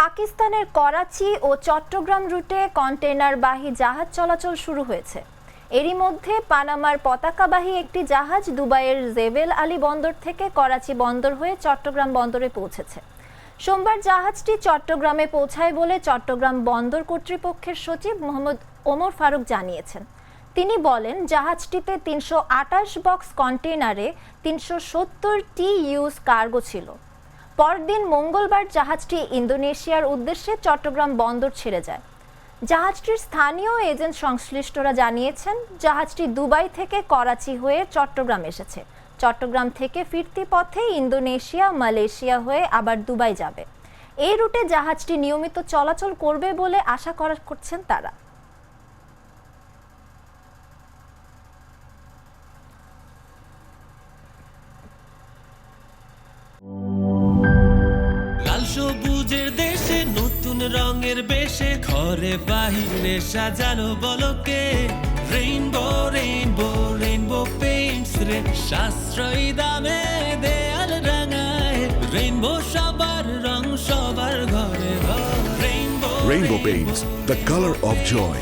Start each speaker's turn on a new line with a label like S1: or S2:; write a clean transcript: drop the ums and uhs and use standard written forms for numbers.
S1: পাকিস্তানের করাচি ও চট্টগ্রাম রুটে কন্টেইনারবাহী জাহাজ চলাচল শুরু হয়েছে। এরই মধ্যে পানামার পতাকাবাহী একটি জাহাজ দুবাইয়ের জেবেল আলী বন্দর থেকে করাচি বন্দর হয়ে চট্টগ্রাম বন্দরে পৌঁছেছে। সোমবার জাহাজটি চট্টগ্রামে পৌঁছায় বলে চট্টগ্রাম বন্দর কর্তৃপক্ষের সচিব মোহাম্মদ ওমর ফারুক জানিয়েছেন। তিনি বলেন, জাহাজটিতে ৩২৮ বক্স কন্টেইনারে ৩৭০ TEUs কার্গো ছিল। পরদিন মঙ্গলবার জাহাজটি ইন্দোনেশিয়ার উদ্দেশ্যে চট্টগ্রাম বন্দর ছেড়ে যায়। জাহাজটির স্থানীয় এজেন্ট সংশ্লিষ্টরা জানিয়েছেন, জাহাজটি দুবাই থেকে করাচি হয়ে চট্টগ্রাম এসেছে। চট্টগ্রাম থেকে ফিরতি পথে ইন্দোনেশিয়া, মালয়েশিয়া হয়ে আবার দুবাই যাবে। এই রুটে জাহাজটি নিয়মিত চলাচল করবে বলে আশা করছেন তারা।
S2: সবুজের দেশে নতুন রঙের বেশে ঘরে বাহিরে সাজানো বলকে রেইনবো রেইনবো রেইনবো পেইন্টস রে সাশ্রয়ী দামে দেয়াল রাঙায় রেইনবো সবার রং সবার ঘরে ঘরে rainbow
S3: Rainbow Paints, the color of joy.